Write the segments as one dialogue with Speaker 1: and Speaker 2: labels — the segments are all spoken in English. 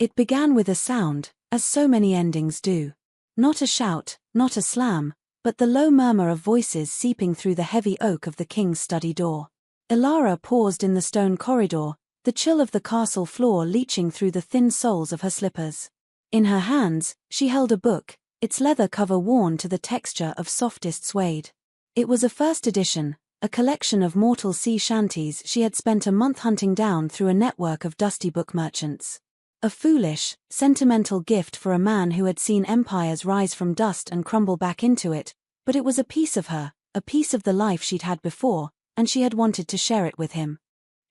Speaker 1: It began with a sound, as so many endings do. Not a shout, not a slam, but the low murmur of voices seeping through the heavy oak of the king's study door. Elara paused in the stone corridor, the chill of the castle floor leaching through the thin soles of her slippers. In her hands, she held a book, its leather cover worn to the texture of softest suede. It was a first edition, a collection of mortal sea shanties she had spent a month hunting down through a network of dusty book merchants. A foolish, sentimental gift for a man who had seen empires rise from dust and crumble back into it, but it was a piece of her, a piece of the life she'd had before, and she had wanted to share it with him.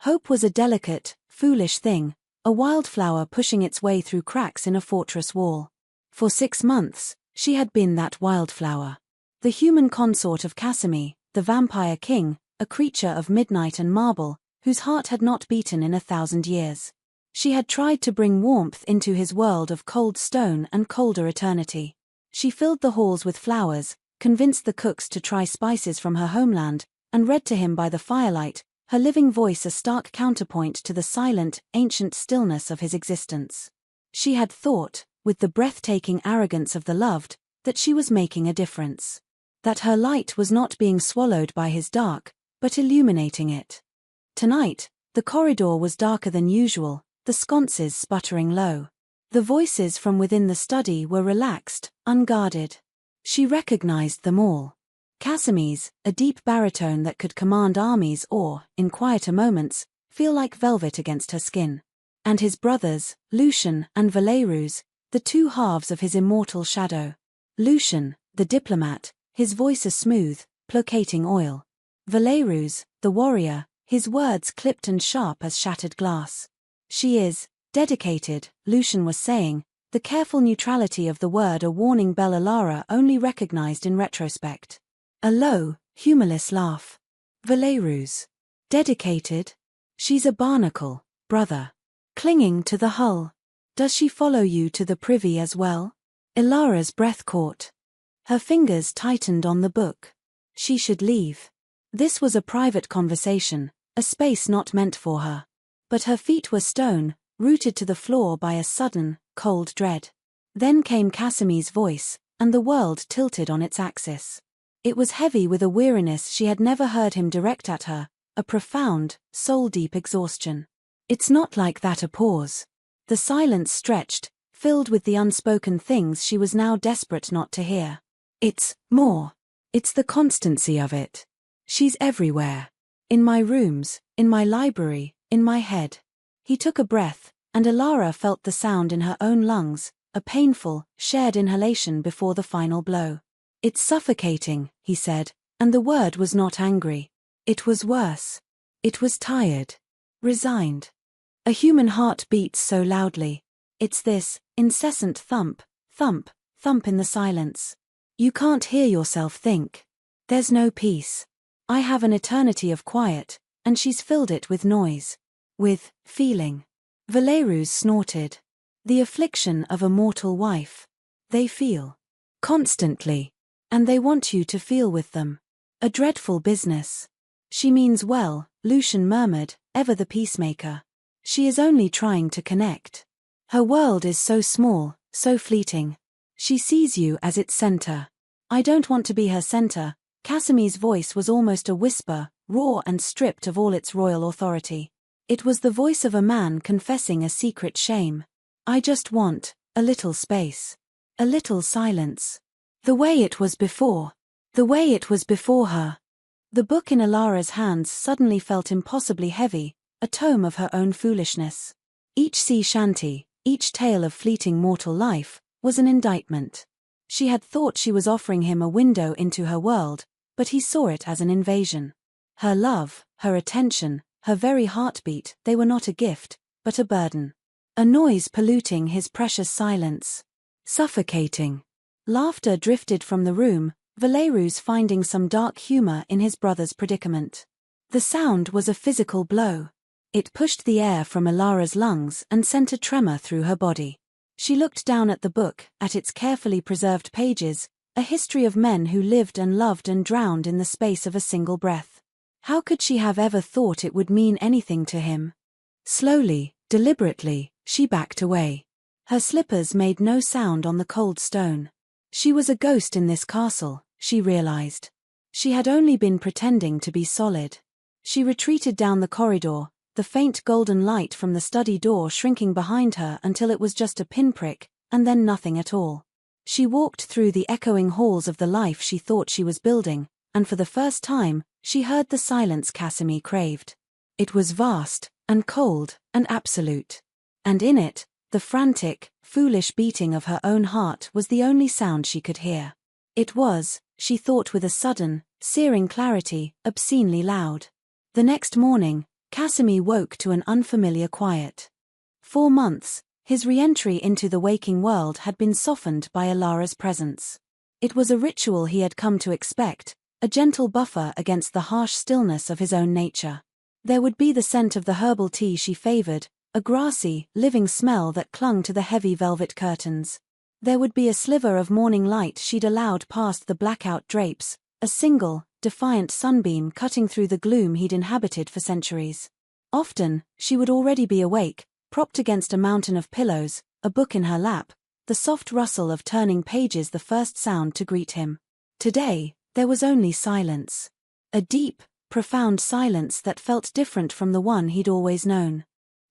Speaker 1: Hope was a delicate, foolish thing, a wildflower pushing its way through cracks in a fortress wall. For 6 months, she had been that wildflower. The human consort of Casimir, the vampire king, a creature of midnight and marble, whose heart had not beaten in 1,000 years. She had tried to bring warmth into his world of cold stone and colder eternity. She filled the halls with flowers, convinced the cooks to try spices from her homeland, and read to him by the firelight, her living voice a stark counterpoint to the silent, ancient stillness of his existence. She had thought, with the breathtaking arrogance of the loved, that she was making a difference. That her light was not being swallowed by his dark, but illuminating it. Tonight, the corridor was darker than usual, the sconces sputtering low. The voices from within the study were relaxed, unguarded. She recognized them all. Casimir's, a deep baritone that could command armies or, in quieter moments, feel like velvet against her skin. And his brothers, Lucian and Valerus, the two halves of his immortal shadow. Lucian, the diplomat, his voice a smooth, placating oil. Valerus, the warrior, his words clipped and sharp as shattered glass. She is dedicated, Lucian was saying, the careful neutrality of the word a warning bell Elara only recognized in retrospect. A low, humorless laugh. Valerus. Dedicated? She's a barnacle, brother. Clinging to the hull. Does she follow you to the privy as well? Elara's breath caught. Her fingers tightened on the book. She should leave. This was a private conversation, a space not meant for her. But her feet were stone, rooted to the floor by a sudden, cold dread. Then came Casimir's voice, and the world tilted on its axis. It was heavy with a weariness she had never heard him direct at her, a profound, soul-deep exhaustion. It's not like that. A pause. The silence stretched, filled with the unspoken things she was now desperate not to hear. It's more. It's the constancy of it. She's everywhere. In my rooms, in my library, in my head. He took a breath, and Elara felt the sound in her own lungs, a painful, shared inhalation before the final blow. It's suffocating, he said, and the word was not angry. It was worse. It was tired. Resigned. A human heart beats so loudly. It's this incessant thump, thump, thump in the silence. You can't hear yourself think. There's no peace. I have an eternity of quiet, and she's filled it with noise. With feeling. Valerus snorted. The affliction of a mortal wife. They feel. Constantly. And they want you to feel with them. A dreadful business. She means well, Lucian murmured, ever the peacemaker. She is only trying to connect. Her world is so small, so fleeting. She sees you as its center. I don't want to be her center. Casimir's voice was almost a whisper, raw and stripped of all its royal authority. It was the voice of a man confessing a secret shame. I just want a little space. A little silence. The way it was before. The way it was before her. The book in Elara's hands suddenly felt impossibly heavy, a tome of her own foolishness. Each sea shanty, each tale of fleeting mortal life, was an indictment. She had thought she was offering him a window into her world, but he saw it as an invasion. Her love, her attention, her very heartbeat, they were not a gift, but a burden. A noise polluting his precious silence. Suffocating. Laughter drifted from the room, Valerus finding some dark humor in his brother's predicament. The sound was a physical blow. It pushed the air from Elara's lungs and sent a tremor through her body. She looked down at the book, at its carefully preserved pages, a history of men who lived and loved and drowned in the space of a single breath. How could she have ever thought it would mean anything to him? Slowly, deliberately, she backed away. Her slippers made no sound on the cold stone. She was a ghost in this castle, she realized. She had only been pretending to be solid. She retreated down the corridor, the faint golden light from the study door shrinking behind her until it was just a pinprick, and then nothing at all. She walked through the echoing halls of the life she thought she was building, and for the first time, she heard the silence Casimir craved. It was vast, and cold, and absolute. And in it, the frantic, foolish beating of her own heart was the only sound she could hear. It was, she thought with a sudden, searing clarity, obscenely loud. The next morning, Casimir woke to an unfamiliar quiet. 4 months, his re-entry into the waking world had been softened by Ilara's presence. It was a ritual he had come to expect, a gentle buffer against the harsh stillness of his own nature. There would be the scent of the herbal tea she favored, a grassy, living smell that clung to the heavy velvet curtains. There would be a sliver of morning light she'd allowed past the blackout drapes, a single, defiant sunbeam cutting through the gloom he'd inhabited for centuries. Often, she would already be awake, propped against a mountain of pillows, a book in her lap, the soft rustle of turning pages the first sound to greet him. Today, there was only silence. A deep, profound silence that felt different from the one he'd always known.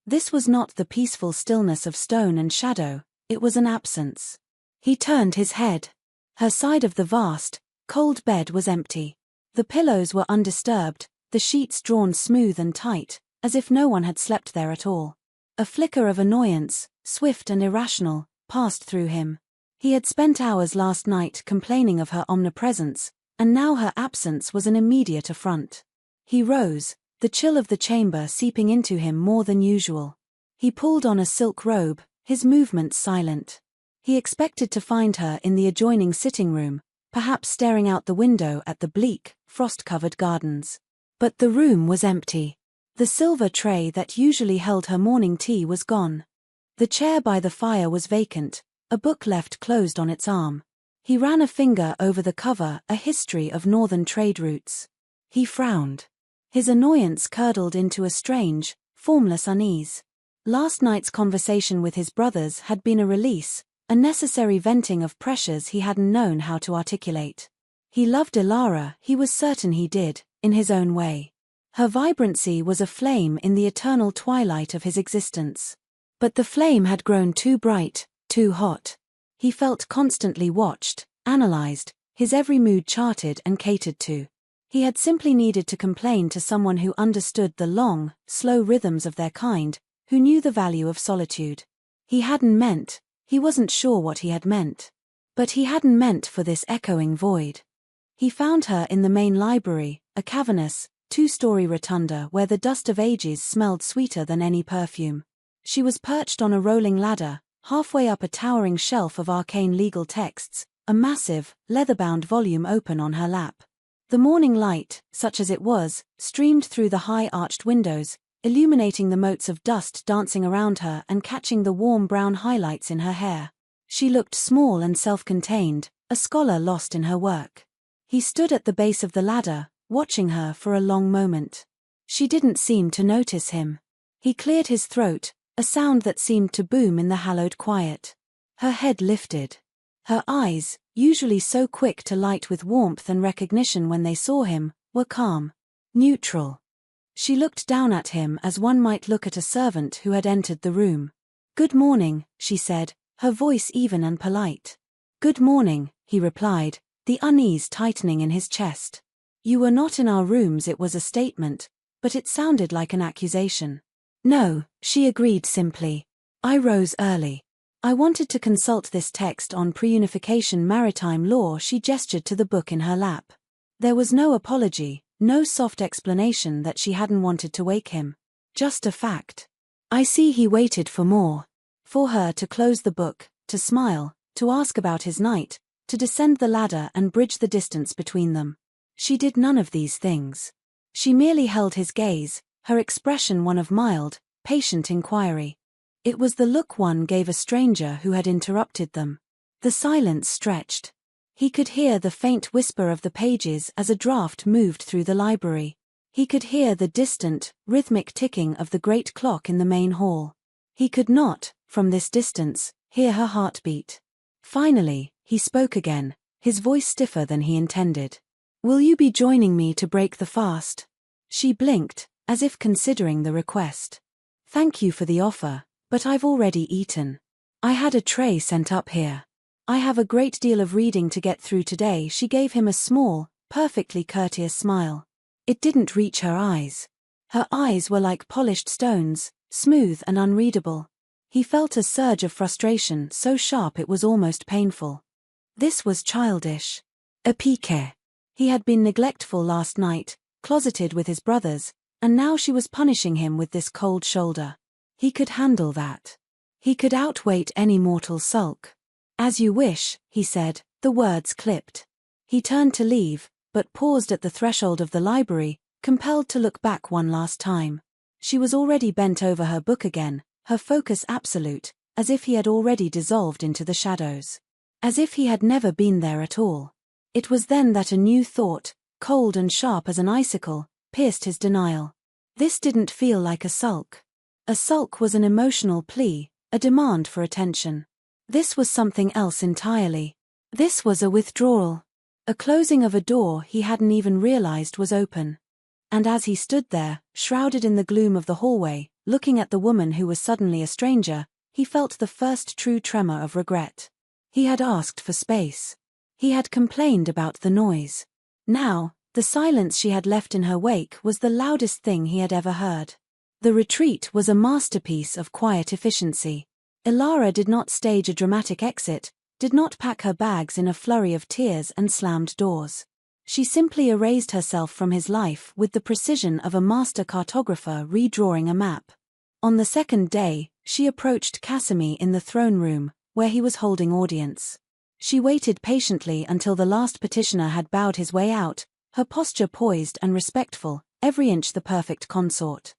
Speaker 1: This was not the peaceful stillness of stone and shadow, it was an absence. He turned his head. Her side of the vast, cold bed was empty. The pillows were undisturbed, the sheets drawn smooth and tight, as if no one had slept there at all. A flicker of annoyance, swift and irrational, passed through him. He had spent hours last night complaining of her omnipresence, and now her absence was an immediate affront. He rose, the chill of the chamber seeping into him more than usual. He pulled on a silk robe, his movements silent. He expected to find her in the adjoining sitting room, perhaps staring out the window at the bleak, frost-covered gardens. But the room was empty. The silver tray that usually held her morning tea was gone. The chair by the fire was vacant, a book left closed on its arm. He ran a finger over the cover, a history of northern trade routes. He frowned. His annoyance curdled into a strange, formless unease. Last night's conversation with his brothers had been a release, a necessary venting of pressures he hadn't known how to articulate. He loved Ilara, he was certain he did, in his own way. Her vibrancy was a flame in the eternal twilight of his existence. But the flame had grown too bright, too hot. He felt constantly watched, analyzed, his every mood charted and catered to. He had simply needed to complain to someone who understood the long, slow rhythms of their kind, who knew the value of solitude. He wasn't sure what he had meant. But he hadn't meant for this echoing void. He found her in the main library, a cavernous, 2-story rotunda where the dust of ages smelled sweeter than any perfume. She was perched on a rolling ladder, halfway up a towering shelf of arcane legal texts, a massive, leather-bound volume open on her lap. The morning light, such as it was, streamed through the high-arched windows, illuminating the motes of dust dancing around her and catching the warm brown highlights in her hair. She looked small and self-contained, a scholar lost in her work. He stood at the base of the ladder, watching her for a long moment. She didn't seem to notice him. He cleared his throat, a sound that seemed to boom in the hallowed quiet. Her head lifted. Her eyes, usually so quick to light with warmth and recognition when they saw him, were calm, neutral. She looked down at him as one might look at a servant who had entered the room. "Good morning," she said, her voice even and polite. "Good morning," he replied, the unease tightening in his chest. "You were not in our rooms." It was a statement, but it sounded like an accusation. "No," she agreed simply. "I rose early. I wanted to consult this text on pre-unification maritime law." She gestured to the book in her lap. There was no apology, no soft explanation that she hadn't wanted to wake him. Just a fact. I see he waited for more. For her to close the book, to smile, to ask about his night, to descend the ladder and bridge the distance between them. She did none of these things. She merely held his gaze, her expression one of mild, patient inquiry. It was the look one gave a stranger who had interrupted them. The silence stretched. He could hear the faint whisper of the pages as a draft moved through the library. He could hear the distant, rhythmic ticking of the great clock in the main hall. He could not, from this distance, hear her heartbeat. Finally, he spoke again, his voice stiffer than he intended. "Will you be joining me to break the fast?" She blinked, as if considering the request. "Thank you for the offer, but I've already eaten. I had a tray sent up here. I have a great deal of reading to get through today." She gave him a small, perfectly courteous smile. It didn't reach her eyes. Her eyes were like polished stones, smooth and unreadable. He felt a surge of frustration so sharp it was almost painful. This was childish. A piquet. He had been neglectful last night, closeted with his brothers, and now she was punishing him with this cold shoulder. He could handle that. He could outwait any mortal sulk. "As you wish," he said, the words clipped. He turned to leave, but paused at the threshold of the library, compelled to look back one last time. She was already bent over her book again, her focus absolute, as if he had already dissolved into the shadows. As if he had never been there at all. It was then that a new thought, cold and sharp as an icicle, pierced his denial. This didn't feel like a sulk. A sulk was an emotional plea, a demand for attention. This was something else entirely. This was a withdrawal. A closing of a door he hadn't even realized was open. And as he stood there, shrouded in the gloom of the hallway, looking at the woman who was suddenly a stranger, he felt the first true tremor of regret. He had asked for space. He had complained about the noise. Now, the silence she had left in her wake was the loudest thing he had ever heard. The retreat was a masterpiece of quiet efficiency. Ilara did not stage a dramatic exit, did not pack her bags in a flurry of tears and slammed doors. She simply erased herself from his life with the precision of a master cartographer redrawing a map. On the second day, she approached Casimir in the throne room, where he was holding audience. She waited patiently until the last petitioner had bowed his way out, her posture poised and respectful, every inch the perfect consort.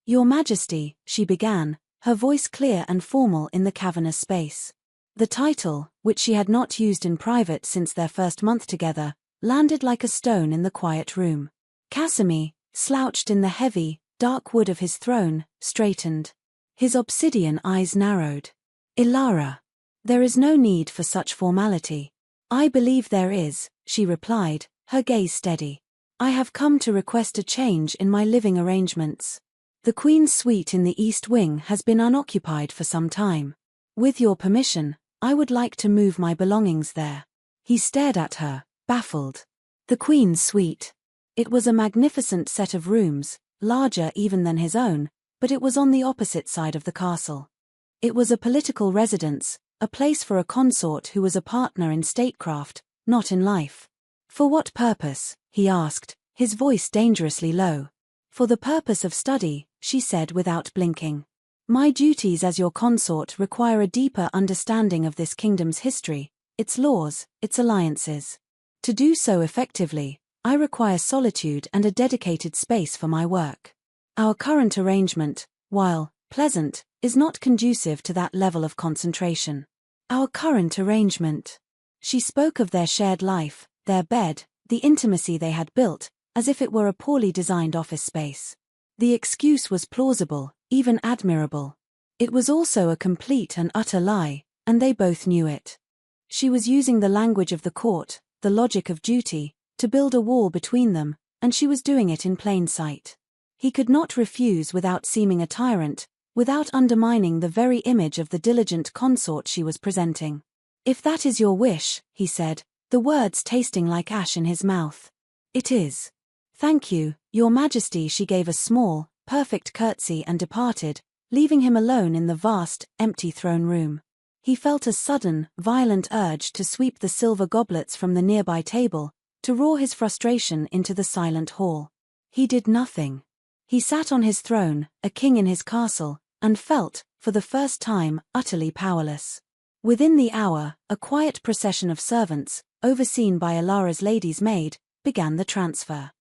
Speaker 1: "Your Majesty," she began, her voice clear and formal in the cavernous space. The title, which she had not used in private since their first month together, landed like a stone in the quiet room. Casimir, slouched in the heavy, dark wood of his throne, straightened. His obsidian eyes narrowed. "Ilara. There is no need for such formality." "I believe there is," she replied, her gaze steady. "I have come to request a change in my living arrangements. The Queen's suite in the East Wing has been unoccupied for some time. With your permission, I would like to move my belongings there." He stared at her, baffled. The Queen's suite. It was a magnificent set of rooms, larger even than his own, but it was on the opposite side of the castle. It was a political residence, a place for a consort who was a partner in statecraft, not in life. "For what purpose?" he asked, his voice dangerously low. "For the purpose of study," she said without blinking. "My duties as your consort require a deeper understanding of this kingdom's history, its laws, its alliances. To do so effectively, I require solitude and a dedicated space for my work. Our current arrangement, while pleasant, is not conducive to that level of concentration." Our current arrangement. She spoke of their shared life, their bed, the intimacy they had built, as if it were a poorly designed office space. The excuse was plausible, even admirable. It was also a complete and utter lie, and they both knew it. She was using the language of the court, the logic of duty, to build a wall between them, and she was doing it in plain sight. He could not refuse without seeming a tyrant, without undermining the very image of the diligent consort she was presenting. "If that is your wish," he said, the words tasting like ash in his mouth. "It is." "Thank you, Your Majesty." She gave a small, perfect curtsy and departed, leaving him alone in the vast, empty throne room. He felt a sudden, violent urge to sweep the silver goblets from the nearby table, to roar his frustration into the silent hall. He did nothing. He sat on his throne, a king in his castle, and felt, for the first time, utterly powerless. Within the hour, a quiet procession of servants, overseen by Ilara's lady's maid, began the transfer.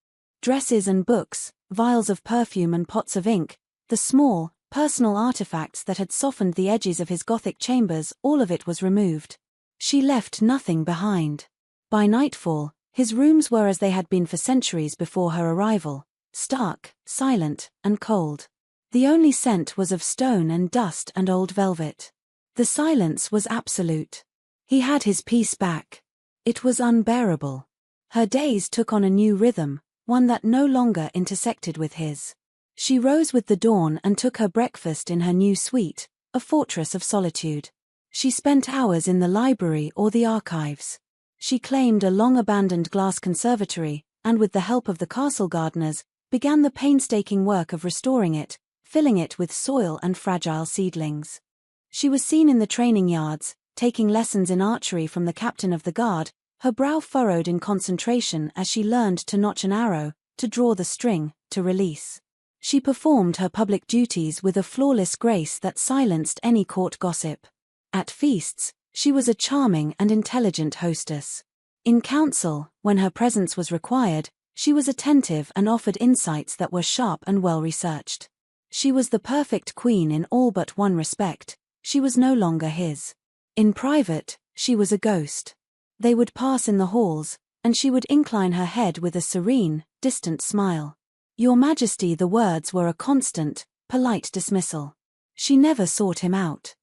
Speaker 1: Dresses and books, vials of perfume and pots of ink, the small, personal artifacts that had softened the edges of his Gothic chambers, all of it was removed. She left nothing behind. By nightfall, his rooms were as they had been for centuries before her arrival, stark, silent, and cold. The only scent was of stone and dust and old velvet. The silence was absolute. He had his peace back. It was unbearable. Her days took on a new rhythm, one that no longer intersected with his. She rose with the dawn and took her breakfast in her new suite, a fortress of solitude. She spent hours in the library or the archives. She claimed a long-abandoned glass conservatory, and with the help of the castle gardeners, began the painstaking work of restoring it, filling it with soil and fragile seedlings. She was seen in the training yards, taking lessons in archery from the captain of the guard, her brow furrowed in concentration as she learned to notch an arrow, to draw the string, to release. She performed her public duties with a flawless grace that silenced any court gossip. At feasts, she was a charming and intelligent hostess. In council, when her presence was required, she was attentive and offered insights that were sharp and well-researched. She was the perfect queen in all but one respect: she was no longer his. In private, she was a ghost. They would pass in the halls, and she would incline her head with a serene, distant smile. "Your Majesty," the words were a constant, polite dismissal. She never sought him out.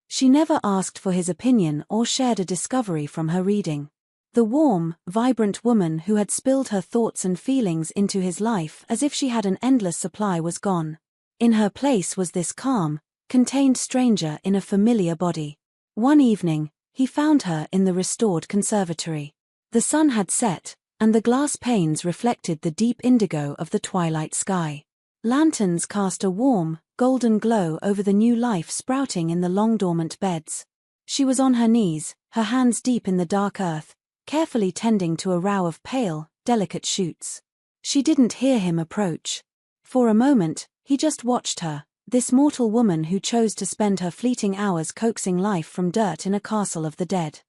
Speaker 1: She never asked for his opinion or shared a discovery from her reading. The warm, vibrant woman who had spilled her thoughts and feelings into his life as if she had an endless supply was gone. In her place was this calm, contained stranger in a familiar body. One evening, he found her in the restored conservatory. The sun had set, and the glass panes reflected the deep indigo of the twilight sky. Lanterns cast a warm, golden glow over the new life sprouting in the long-dormant beds. She was on her knees, her hands deep in the dark earth, carefully tending to a row of pale, delicate shoots. She didn't hear him approach. For a moment, he just watched her, this mortal woman who chose to spend her fleeting hours coaxing life from dirt in a castle of the dead.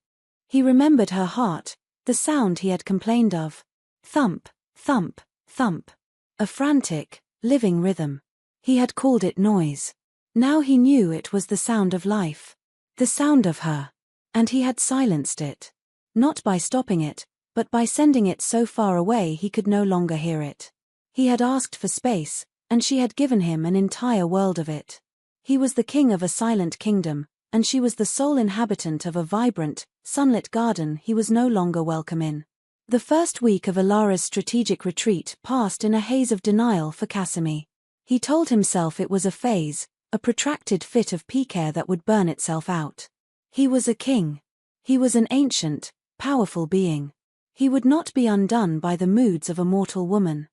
Speaker 1: He remembered her heart, the sound he had complained of. Thump, thump, thump. A frantic, living rhythm. He had called it noise. Now he knew it was the sound of life. The sound of her. And he had silenced it. Not by stopping it, but by sending it so far away he could no longer hear it. He had asked for space, and she had given him an entire world of it. He was the king of a silent kingdom, and she was the sole inhabitant of a vibrant, sunlit garden he was no longer welcome in. The first week of Ilara's strategic retreat passed in a haze of denial for Casimir. He told himself it was a phase, a protracted fit of pique that would burn itself out. He was a king. He was an ancient, powerful being. He would not be undone by the moods of a mortal woman.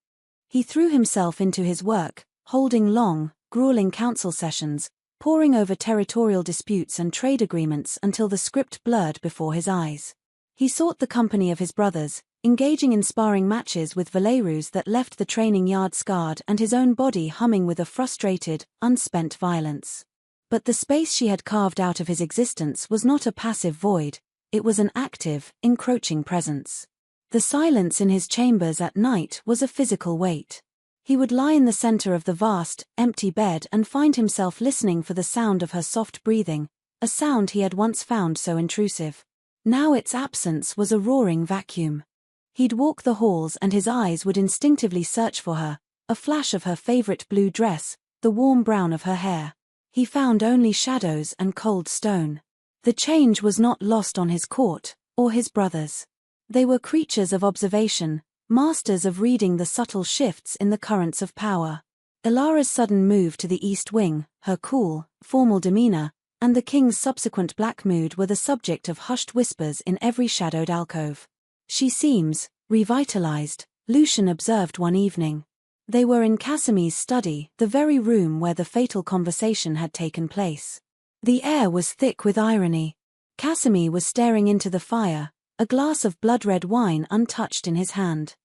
Speaker 1: He threw himself into his work, holding long, grueling council sessions, poring over territorial disputes and trade agreements until the script blurred before his eyes. He sought the company of his brothers, engaging in sparring matches with Valerus that left the training yard scarred and his own body humming with a frustrated, unspent violence. But the space she had carved out of his existence was not a passive void, it was an active, encroaching presence. The silence in his chambers at night was a physical weight. He would lie in the center of the vast, empty bed and find himself listening for the sound of her soft breathing, a sound he had once found so intrusive. Now its absence was a roaring vacuum. He'd walk the halls and his eyes would instinctively search for her, a flash of her favorite blue dress, the warm brown of her hair. He found only shadows and cold stone. The change was not lost on his court, or his brothers. They were creatures of observation, masters of reading the subtle shifts in the currents of power. Ilara's sudden move to the East Wing, her cool, formal demeanor, and the king's subsequent black mood were the subject of hushed whispers in every shadowed alcove. "She seems revitalized," Lucian observed one evening. They were in Casimir's study, the very room where the fatal conversation had taken place. The air was thick with irony. Casimir was staring into the fire, a glass of blood-red wine untouched in his hand.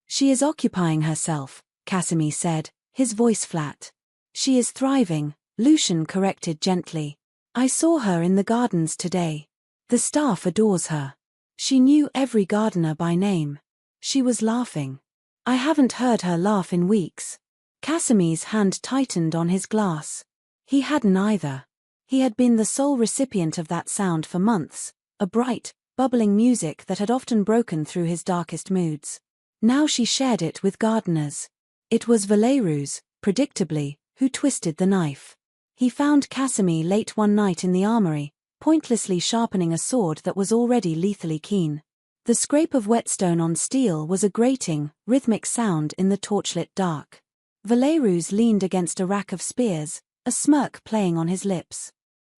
Speaker 1: "She is occupying herself," Casimir said, his voice flat. "She is thriving," Lucian corrected gently. "I saw her in the gardens today. The staff adores her. She knew every gardener by name. She was laughing. I haven't heard her laugh in weeks." Casimir's hand tightened on his glass. He hadn't either. He had been the sole recipient of that sound for months, a bright, bubbling music that had often broken through his darkest moods. Now she shared it with gardeners. It was Valerus, predictably, who twisted the knife. He found Casimir late one night in the armory, pointlessly sharpening a sword that was already lethally keen. The scrape of whetstone on steel was a grating, rhythmic sound in the torchlit dark. Valerus leaned against a rack of spears, a smirk playing on his lips.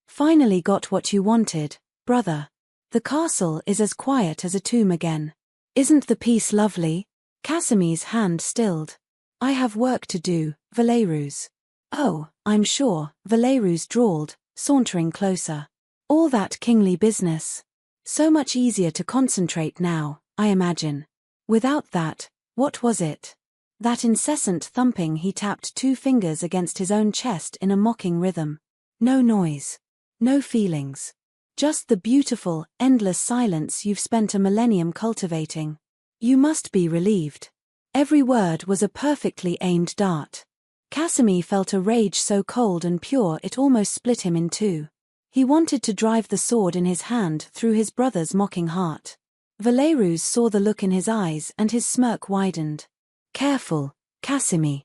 Speaker 1: "Finally got what you wanted, brother. The castle is as quiet as a tomb again. Isn't the peace lovely?" Casimir's hand stilled. "I have work to do, Valerus." "Oh, I'm sure," Valerus drawled, sauntering closer. "All that kingly business. So much easier to concentrate now, I imagine. Without that, what was it?" That incessant thumping. He tapped 2 fingers against his own chest in a mocking rhythm. "No noise. No feelings. Just the beautiful, endless silence you've spent a millennium cultivating. You must be relieved." Every word was a perfectly aimed dart. Casimir felt a rage so cold and pure it almost split him in two. He wanted to drive the sword in his hand through his brother's mocking heart. Valerus saw the look in his eyes and his smirk widened. "Careful, Casimir.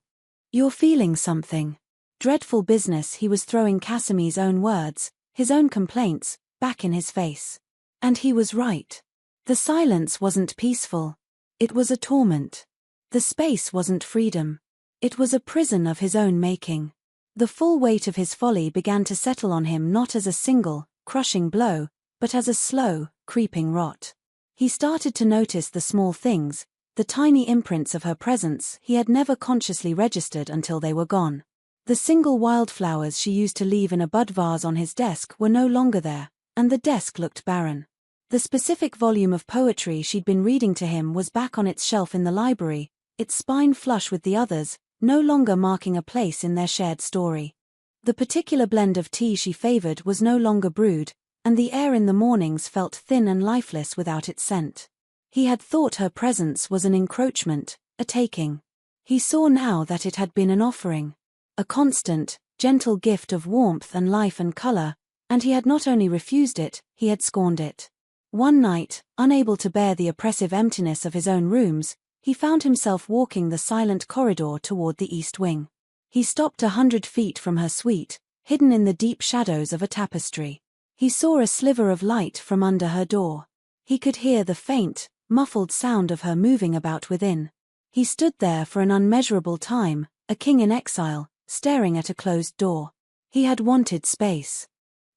Speaker 1: You're feeling something." Dreadful business. He was throwing Casimir's own words, his own complaints, back in his face. And he was right. The silence wasn't peaceful. It was a torment. The space wasn't freedom. It was a prison of his own making. The full weight of his folly began to settle on him, not as a single, crushing blow, but as a slow, creeping rot. He started to notice the small things, the tiny imprints of her presence he had never consciously registered until they were gone. The single wildflowers she used to leave in a bud vase on his desk were no longer there, and the desk looked barren. The specific volume of poetry she'd been reading to him was back on its shelf in the library, its spine flush with the others, no longer marking a place in their shared story. The particular blend of tea she favored was no longer brewed, and the air in the mornings felt thin and lifeless without its scent. He had thought her presence was an encroachment, a taking. He saw now that it had been an offering. A constant, gentle gift of warmth and life and color, and he had not only refused it, he had scorned it. One night, unable to bear the oppressive emptiness of his own rooms, he found himself walking the silent corridor toward the east wing. He stopped 100 feet from her suite, hidden in the deep shadows of a tapestry. He saw a sliver of light from under her door. He could hear the faint, muffled sound of her moving about within. He stood there for an unmeasurable time, a king in exile, staring at a closed door. He had wanted space.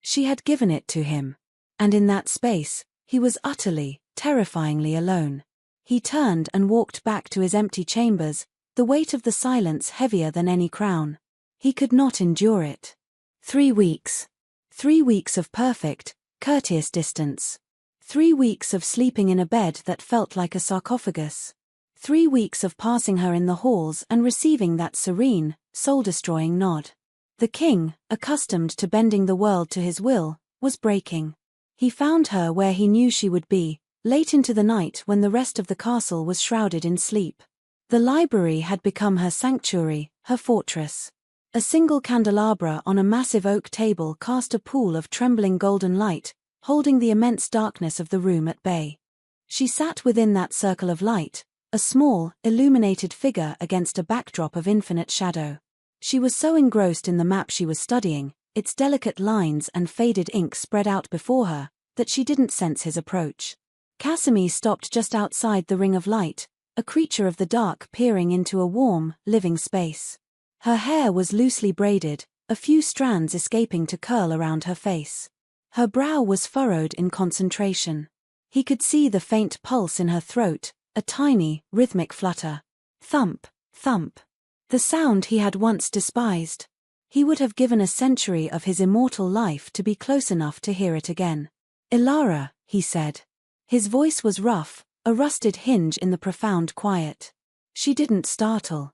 Speaker 1: She had given it to him. And in that space, he was utterly, terrifyingly alone. He turned and walked back to his empty chambers, the weight of the silence heavier than any crown. He could not endure it. 3 weeks. 3 weeks of perfect, courteous distance. 3 weeks of sleeping in a bed that felt like a sarcophagus. 3 weeks of passing her in the halls and receiving that serene, soul-destroying nod. The king, accustomed to bending the world to his will, was breaking. He found her where he knew she would be, late into the night when the rest of the castle was shrouded in sleep. The library had become her sanctuary, her fortress. A single candelabra on a massive oak table cast a pool of trembling golden light, holding the immense darkness of the room at bay. She sat within that circle of light, a small, illuminated figure against a backdrop of infinite shadow. She was so engrossed in the map she was studying, its delicate lines and faded ink spread out before her, that she didn't sense his approach. Casimir stopped just outside the ring of light, a creature of the dark peering into a warm, living space. Her hair was loosely braided, a few strands escaping to curl around her face. Her brow was furrowed in concentration. He could see the faint pulse in her throat, a tiny, rhythmic flutter. Thump, thump. The sound he had once despised. He would have given a century of his immortal life to be close enough to hear it again. "Ilara," he said. His voice was rough, a rusted hinge in the profound quiet. She didn't startle.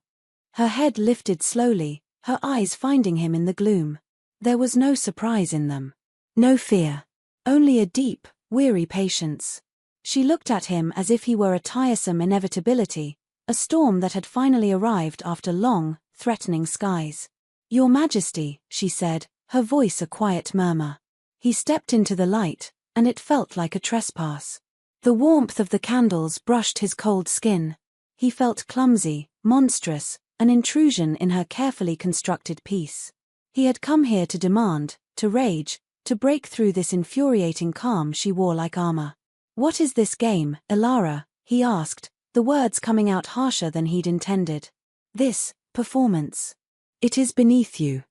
Speaker 1: Her head lifted slowly, her eyes finding him in the gloom. There was no surprise in them. No fear. Only a deep, weary patience. She looked at him as if he were a tiresome inevitability, a storm that had finally arrived after long, threatening skies. "Your Majesty," she said, her voice a quiet murmur. He stepped into the light, and it felt like a trespass. The warmth of the candles brushed his cold skin. He felt clumsy, monstrous, an intrusion in her carefully constructed peace. He had come here to demand, to rage, to break through this infuriating calm she wore like armor. "What is this game, Elara?" he asked, the words coming out harsher than he'd intended. "This performance. It is beneath you.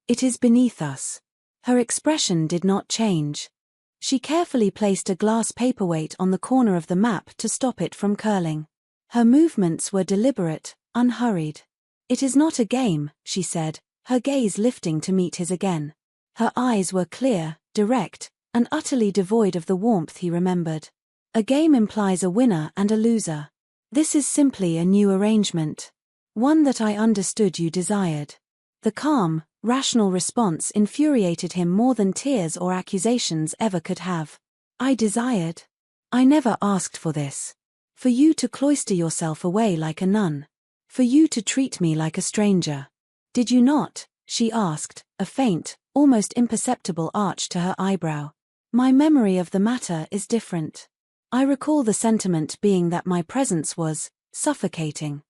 Speaker 1: It is beneath us." Her expression did not change. She carefully placed a glass paperweight on the corner of the map to stop it from curling. Her movements were deliberate, unhurried. "It is not a game," she said, her gaze lifting to meet his again. Her eyes were clear, direct, and utterly devoid of the warmth he remembered. "A game implies a winner and a loser. This is simply a new arrangement. One that I understood you desired." The calm, rational response infuriated him more than tears or accusations ever could have. "I desired? I never asked for this. For you to cloister yourself away like a nun. For you to treat me like a stranger. Did you not?" she asked, a faint, almost imperceptible arch to her eyebrow. "My memory of the matter is different. I recall the sentiment being that my presence was suffocating.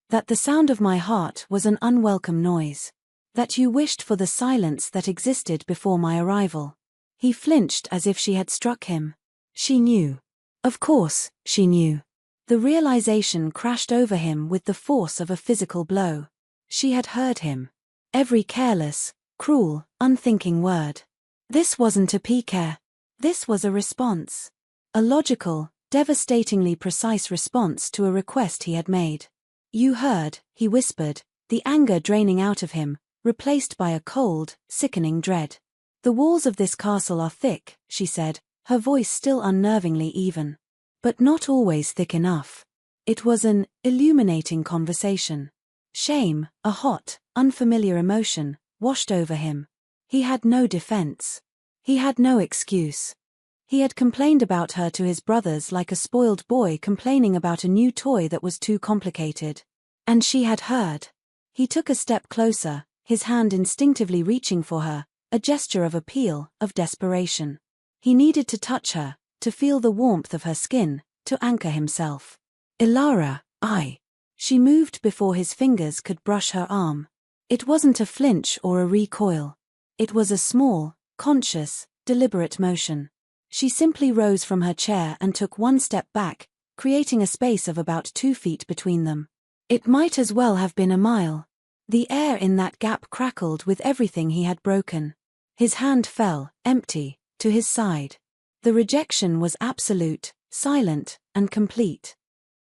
Speaker 1: That the sound of my heart was an unwelcome noise. That you wished for the silence that existed before my arrival." He flinched as if she had struck him. She knew. Of course, she knew. The realization crashed over him with the force of a physical blow. She had heard him. Every careless, cruel, unthinking word. This wasn't a pique. This was a response. A logical, devastatingly precise response to a request he had made. "You heard," he whispered, the anger draining out of him, replaced by a cold, sickening dread. "The walls of this castle are thick," she said, her voice still unnervingly even. But not always thick enough. It was an illuminating conversation. Shame, a hot, unfamiliar emotion, washed over him. He had no defense. He had no excuse. He had complained about her to his brothers like a spoiled boy complaining about a new toy that was too complicated. And she had heard. He took a step closer, his hand instinctively reaching for her, a gesture of appeal, of desperation. He needed to touch her, to feel the warmth of her skin, to anchor himself. "Elara, I." She moved before his fingers could brush her arm. It wasn't a flinch or a recoil. It was a small, conscious, deliberate motion. She simply rose from her chair and took one step back, creating a space of about 2 feet between them. It might as well have been a mile. The air in that gap crackled with everything he had broken. His hand fell, empty, to his side. The rejection was absolute, silent, and complete.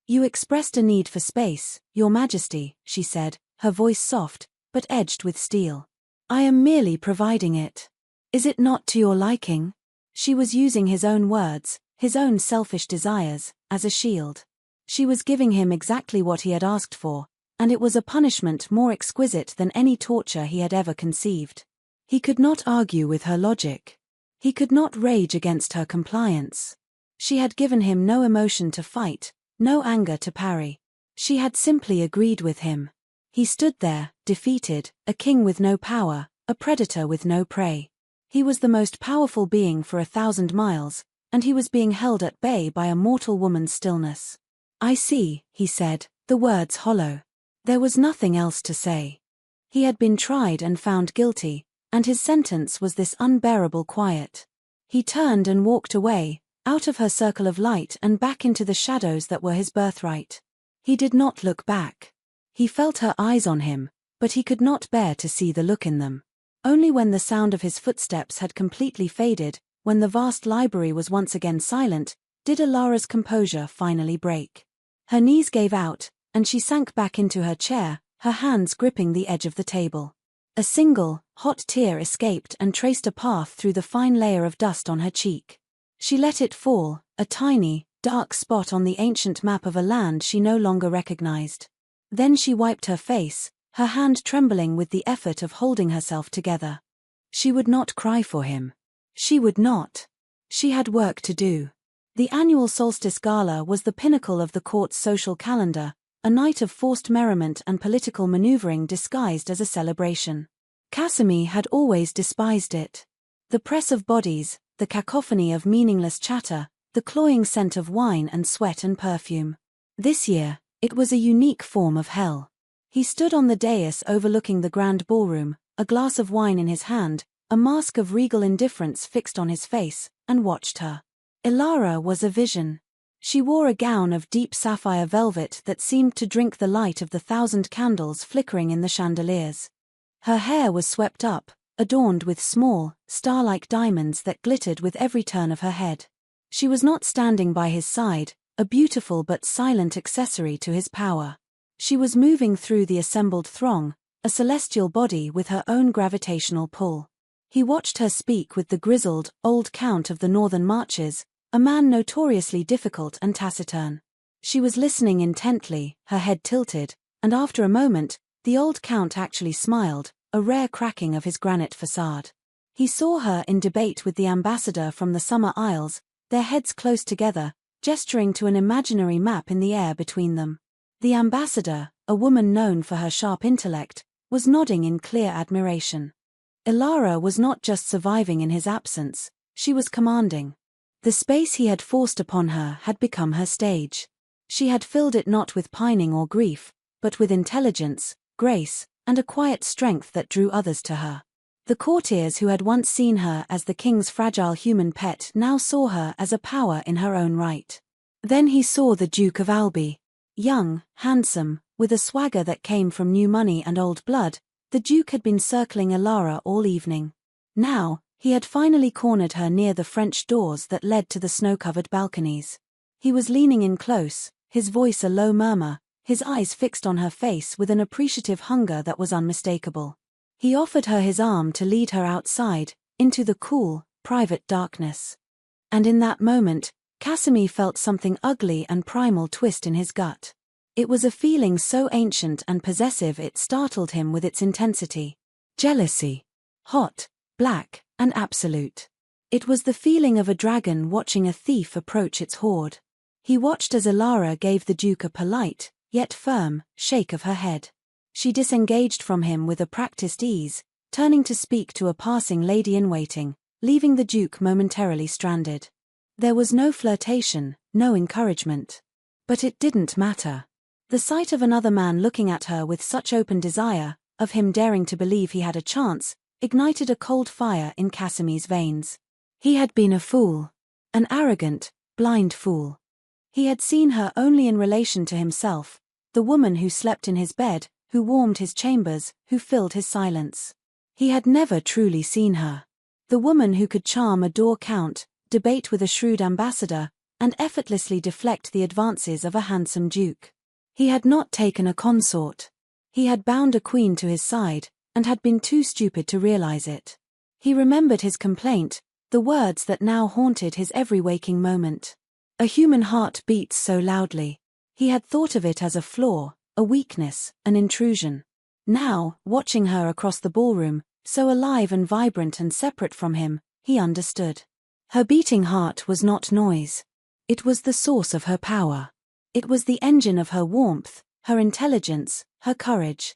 Speaker 1: "You expressed a need for space, Your Majesty," she said, her voice soft, but edged with steel. "I am merely providing it. Is it not to your liking?" She was using his own words, his own selfish desires, as a shield. She was giving him exactly what he had asked for, and it was a punishment more exquisite than any torture he had ever conceived. He could not argue with her logic. He could not rage against her compliance. She had given him no emotion to fight, no anger to parry. She had simply agreed with him. He stood there, defeated, a king with no power, a predator with no prey. He was the most powerful being for 1,000 miles, and he was being held at bay by a mortal woman's stillness. "I see," he said, the words hollow. There was nothing else to say. He had been tried and found guilty, and his sentence was this unbearable quiet. He turned and walked away, out of her circle of light and back into the shadows that were his birthright. He did not look back. He felt her eyes on him, but he could not bear to see the look in them. Only when the sound of his footsteps had completely faded, when the vast library was once again silent, did Elara's composure finally break. Her knees gave out, and she sank back into her chair, her hands gripping the edge of the table. A single, hot tear escaped and traced a path through the fine layer of dust on her cheek. She let it fall, a tiny, dark spot on the ancient map of a land she no longer recognized. Then she wiped her face, her hand trembling with the effort of holding herself together. She would not cry for him. She would not. She had work to do. The annual solstice gala was the pinnacle of the court's social calendar, a night of forced merriment and political maneuvering disguised as a celebration. Casimir had always despised it. The press of bodies, the cacophony of meaningless chatter, the cloying scent of wine and sweat and perfume. This year, it was a unique form of hell. He stood on the dais overlooking the grand ballroom, a glass of wine in his hand, a mask of regal indifference fixed on his face, and watched her. Ilara was a vision. She wore a gown of deep sapphire velvet that seemed to drink the light of the 1,000 candles flickering in the chandeliers. Her hair was swept up, adorned with small, star-like diamonds that glittered with every turn of her head. She was not standing by his side, a beautiful but silent accessory to his power. She was moving through the assembled throng, a celestial body with her own gravitational pull. He watched her speak with the grizzled, old count of the northern marches, a man notoriously difficult and taciturn. She was listening intently, her head tilted, and after a moment, the old count actually smiled, a rare cracking of his granite facade. He saw her in debate with the ambassador from the Summer Isles, their heads close together, gesturing to an imaginary map in the air between them. The ambassador, a woman known for her sharp intellect, was nodding in clear admiration. Ilara was not just surviving in his absence, she was commanding. The space he had forced upon her had become her stage. She had filled it not with pining or grief, but with intelligence, grace, and a quiet strength that drew others to her. The courtiers who had once seen her as the king's fragile human pet now saw her as a power in her own right. Then he saw the Duke of Albi. Young, handsome, with a swagger that came from new money and old blood, the Duke had been circling Ilara all evening. Now, he had finally cornered her near the French doors that led to the snow-covered balconies. He was leaning in close, his voice a low murmur, his eyes fixed on her face with an appreciative hunger that was unmistakable. He offered her his arm to lead her outside, into the cool, private darkness. And in that moment, Casimir felt something ugly and primal twist in his gut. It was a feeling so ancient and possessive it startled him with its intensity. Jealousy. Hot, black, and absolute. It was the feeling of a dragon watching a thief approach its hoard. He watched as Ilara gave the Duke a polite, yet firm, shake of her head. She disengaged from him with a practiced ease, turning to speak to a passing lady-in-waiting, leaving the Duke momentarily stranded. There was no flirtation, no encouragement. But it didn't matter. The sight of another man looking at her with such open desire, of him daring to believe he had a chance, ignited a cold fire in Casimir's veins. He had been a fool. An arrogant, blind fool. He had seen her only in relation to himself, the woman who slept in his bed, who warmed his chambers, who filled his silence. He had never truly seen her. The woman who could charm a door count, debate with a shrewd ambassador, and effortlessly deflect the advances of a handsome duke. He had not taken a consort. He had bound a queen to his side, and had been too stupid to realize it. He remembered his complaint, the words that now haunted his every waking moment. A human heart beats so loudly. He had thought of it as a flaw, a weakness, an intrusion. Now, watching her across the ballroom, so alive and vibrant and separate from him, he understood. Her beating heart was not noise. It was the source of her power. It was the engine of her warmth, her intelligence, her courage.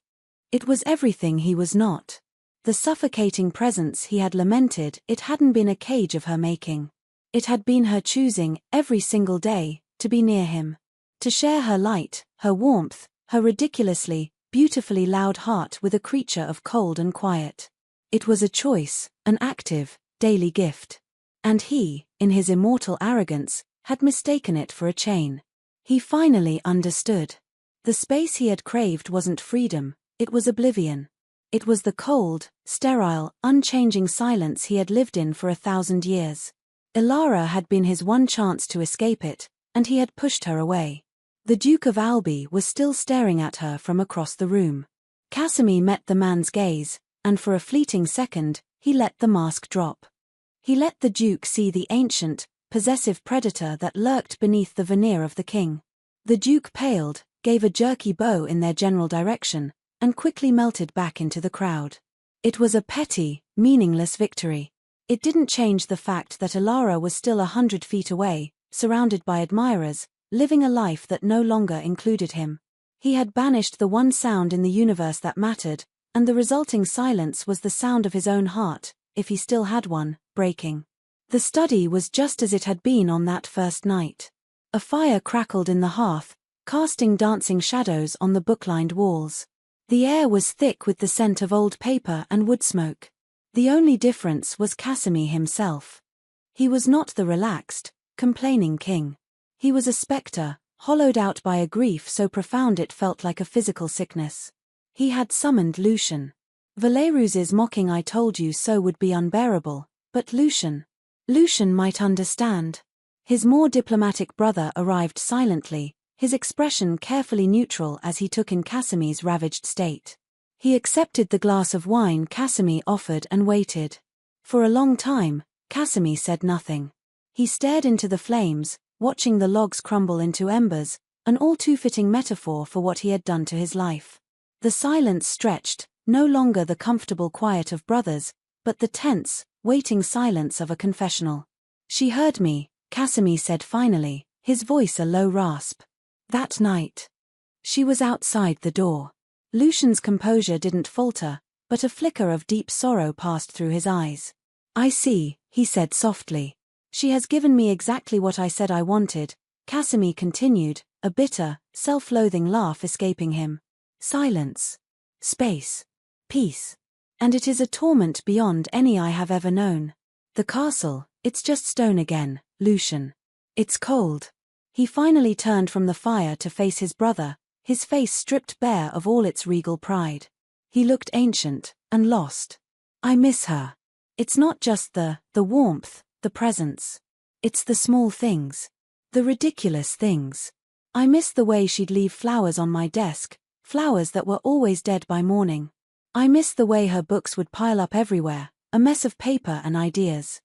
Speaker 1: It was everything he was not. The suffocating presence he had lamented, it hadn't been a cage of her making. It had been her choosing, every single day, to be near him. To share her light, her warmth, her ridiculously, beautifully loud heart with a creature of cold and quiet. It was a choice, an active, daily gift. And he, in his immortal arrogance, had mistaken it for a chain. He finally understood. The space he had craved wasn't freedom, it was oblivion. It was the cold, sterile, unchanging silence he had lived in for 1,000 years. Ilara had been his one chance to escape it, and he had pushed her away. The Duke of Albi was still staring at her from across the room. Casimir met the man's gaze, and for a fleeting second, he let the mask drop. He let the Duke see the ancient, possessive predator that lurked beneath the veneer of the king. The Duke paled, gave a jerky bow in their general direction, and quickly melted back into the crowd. It was a petty, meaningless victory. It didn't change the fact that Ilara was still 100 feet away, surrounded by admirers, living a life that no longer included him. He had banished the one sound in the universe that mattered, and the resulting silence was the sound of his own heart, if he still had one, breaking. The study was just as it had been on that first night. A fire crackled in the hearth, casting dancing shadows on the book-lined walls. The air was thick with the scent of old paper and wood smoke. The only difference was Casimir himself. He was not the relaxed, complaining king. He was a spectre, hollowed out by a grief so profound it felt like a physical sickness. He had summoned Lucian. Valerus's mocking "I told you so" would be unbearable, but Lucian might understand. His more diplomatic brother arrived silently, his expression carefully neutral as he took in Casimir's ravaged state. He accepted the glass of wine Casimir offered and waited. For a long time, Casimir said nothing. He stared into the flames, watching the logs crumble into embers, an all too fitting metaphor for what he had done to his life. The silence stretched, no longer the comfortable quiet of brothers, but the tense, waiting silence of a confessional. "She heard me," Casimir said finally, his voice a low rasp. "That night. She was outside the door." Lucian's composure didn't falter, but a flicker of deep sorrow passed through his eyes. "I see," he said softly. "She has given me exactly what I said I wanted," Casimir continued, a bitter, self-loathing laugh escaping him. "Silence. Space. Peace. And it is a torment beyond any I have ever known. The castle, it's just stone again, Lucian. It's cold." He finally turned from the fire to face his brother, his face stripped bare of all its regal pride. He looked ancient, and lost. "I miss her. It's not just the warmth, the presence. It's the small things. The ridiculous things. I miss the way she'd leave flowers on my desk, flowers that were always dead by morning. I miss the way her books would pile up everywhere, a mess of paper and ideas.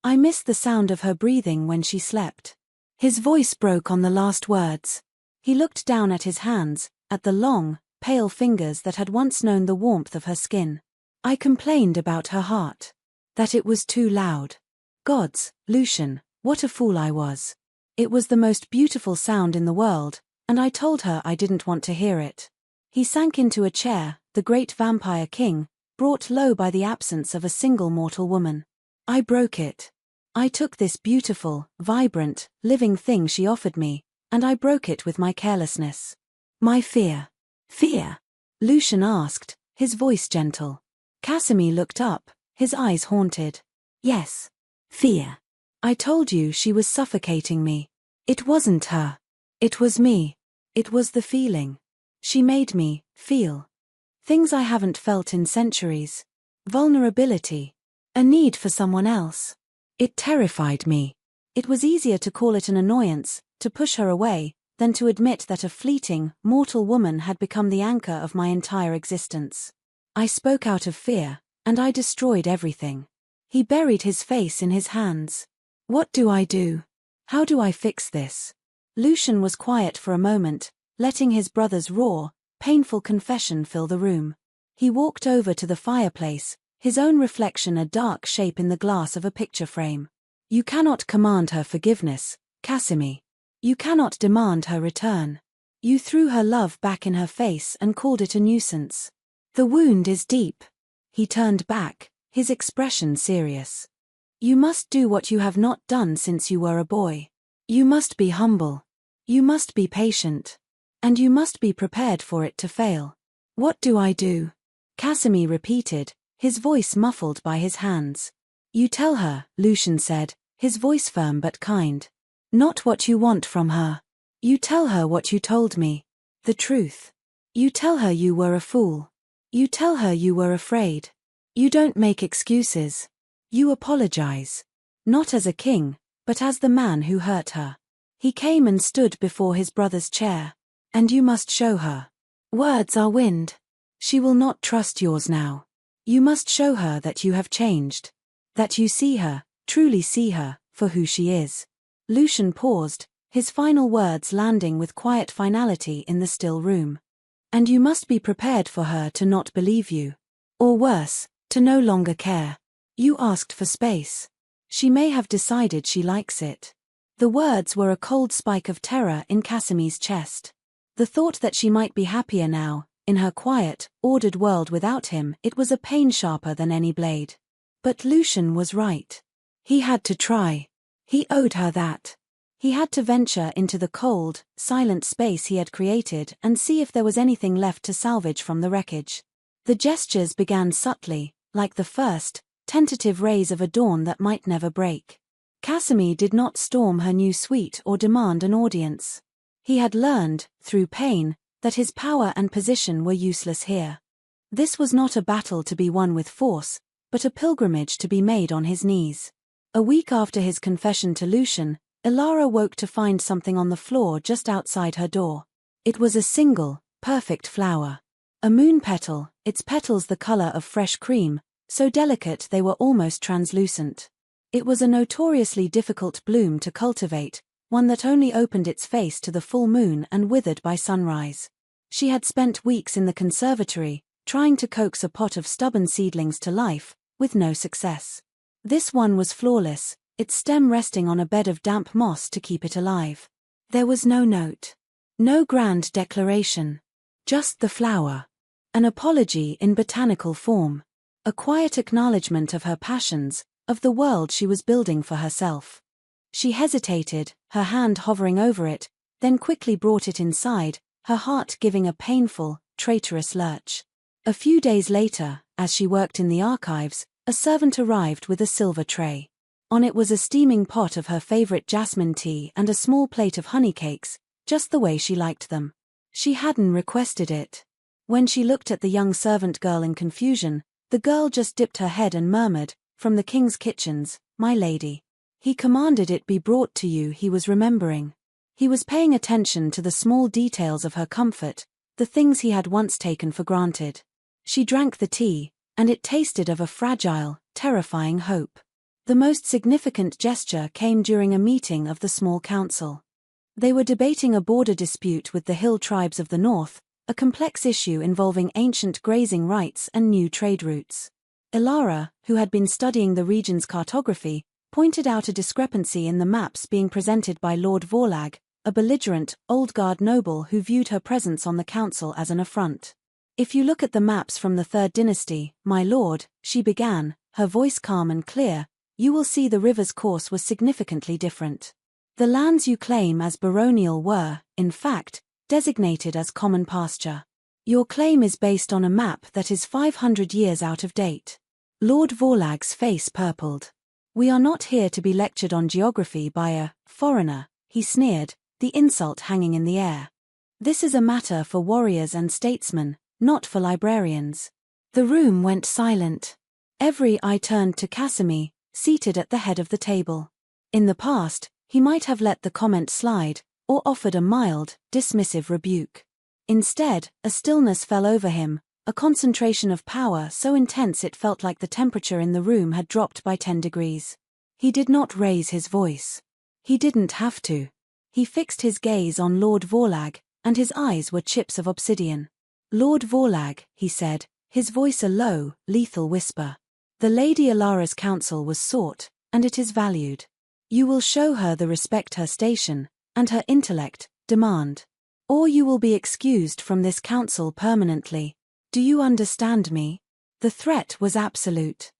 Speaker 1: I miss the sound of her breathing when she slept." His voice broke on the last words. He looked down at his hands, at the long, pale fingers that had once known the warmth of her skin. "I complained about her heart. That it was too loud. Gods, Lucian, what a fool I was. It was the most beautiful sound in the world, and I told her I didn't want to hear it." He sank into a chair, the great vampire king, brought low by the absence of a single mortal woman. "I broke it. I took this beautiful, vibrant, living thing she offered me, and I broke it with my carelessness. My fear." "Fear?" Lucian asked, his voice gentle. Casimir looked up, his eyes haunted. "Yes. Fear. I told you she was suffocating me. It wasn't her. It was me. It was the feeling. She made me feel things I haven't felt in centuries. Vulnerability. A need for someone else. It terrified me. It was easier to call it an annoyance, to push her away, than to admit that a fleeting, mortal woman had become the anchor of my entire existence. I spoke out of fear, and I destroyed everything." He buried his face in his hands. "What do I do? How do I fix this?" Lucian was quiet for a moment, letting his brother's raw, painful confession fill the room. He walked over to the fireplace, his own reflection a dark shape in the glass of a picture frame. "You cannot command her forgiveness, Casimir. You cannot demand her return. You threw her love back in her face and called it a nuisance. The wound is deep." He turned back, his expression serious. "You must do what you have not done since you were a boy. You must be humble. You must be patient. And you must be prepared for it to fail." "What do I do?" Casimir repeated, his voice muffled by his hands. "You tell her," Lucian said, his voice firm but kind. "Not what you want from her. You tell her what you told me. The truth. You tell her you were a fool. You tell her you were afraid. You don't make excuses. You apologize. Not as a king, but as the man who hurt her." He came and stood before his brother's chair. "And you must show her. Words are wind. She will not trust yours now. You must show her that you have changed. That you see her, truly see her, for who she is." Lucian paused, his final words landing with quiet finality in the still room. "And you must be prepared for her to not believe you. Or worse, to no longer care. You asked for space. She may have decided she likes it." The words were a cold spike of terror in Casimir's chest. The thought that she might be happier now, in her quiet, ordered world without him, it was a pain sharper than any blade. But Lucian was right. He had to try. He owed her that. He had to venture into the cold, silent space he had created and see if there was anything left to salvage from the wreckage. The gestures began subtly, like the first, tentative rays of a dawn that might never break. Casimir did not storm her new suite or demand an audience. He had learned, through pain, that his power and position were useless here. This was not a battle to be won with force, but a pilgrimage to be made on his knees. A week after his confession to Lucian, Ilara woke to find something on the floor just outside her door. It was a single, perfect flower. A moon petal, its petals the color of fresh cream, so delicate they were almost translucent. It was a notoriously difficult bloom to cultivate, one that only opened its face to the full moon and withered by sunrise. She had spent weeks in the conservatory, trying to coax a pot of stubborn seedlings to life, with no success. This one was flawless, its stem resting on a bed of damp moss to keep it alive. There was no note. No grand declaration. Just the flower. An apology in botanical form. A quiet acknowledgement of her passions, of the world she was building for herself. She hesitated, her hand hovering over it, then quickly brought it inside, her heart giving a painful, traitorous lurch. A few days later, as she worked in the archives, a servant arrived with a silver tray. On it was a steaming pot of her favorite jasmine tea and a small plate of honey cakes, just the way she liked them. She hadn't requested it. When she looked at the young servant girl in confusion, the girl just dipped her head and murmured, "From the king's kitchens, my lady. He commanded it be brought to you." He was remembering. He was paying attention to the small details of her comfort, the things he had once taken for granted. She drank the tea, and it tasted of a fragile, terrifying hope. The most significant gesture came during a meeting of the small council. They were debating a border dispute with the hill tribes of the north, a complex issue involving ancient grazing rights and new trade routes. Ilara, who had been studying the region's cartography, pointed out a discrepancy in the maps being presented by Lord Vorlag, a belligerent, old-guard noble who viewed her presence on the council as an affront. "If you look at the maps from the Third Dynasty, my lord," she began, her voice calm and clear, "you will see the river's course was significantly different. The lands you claim as baronial were, in fact, designated as common pasture. Your claim is based on a map that is 500 years out of date." Lord Vorlag's face purpled. "We are not here to be lectured on geography by a foreigner," he sneered, the insult hanging in the air. "This is a matter for warriors and statesmen, not for librarians." The room went silent. Every eye turned to Casimir, seated at the head of the table. In the past, he might have let the comment slide, or offered a mild, dismissive rebuke. Instead, a stillness fell over him, a concentration of power so intense it felt like the temperature in the room had dropped by 10 degrees. He did not raise his voice. He didn't have to. He fixed his gaze on Lord Vorlag, and his eyes were chips of obsidian. "Lord Vorlag," he said, his voice a low, lethal whisper. "The Lady Ilara's counsel was sought, and it is valued. You will show her the respect her station, and her intellect, demand. Or you will be excused from this council permanently. Do you understand me?" The threat was absolute.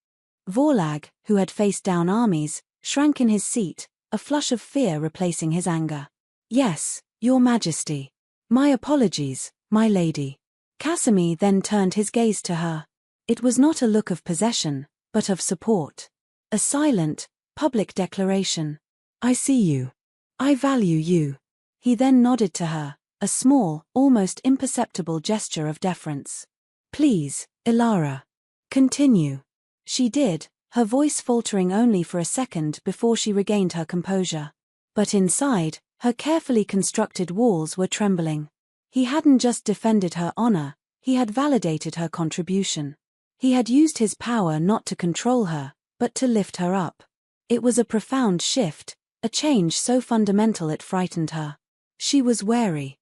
Speaker 1: Vorlag, who had faced down armies, shrank in his seat, a flush of fear replacing his anger. "Yes, your majesty. My apologies, my lady." Casimir then turned his gaze to her. It was not a look of possession, but of support. A silent, public declaration. "I see you. I value you." He then nodded to her, a small, almost imperceptible gesture of deference. "Please, Ilara. Continue." She did, her voice faltering only for a second before she regained her composure. But inside, her carefully constructed walls were trembling. He hadn't just defended her honor, he had validated her contribution. He had used his power not to control her, but to lift her up. It was a profound shift, a change so fundamental it frightened her. She was wary.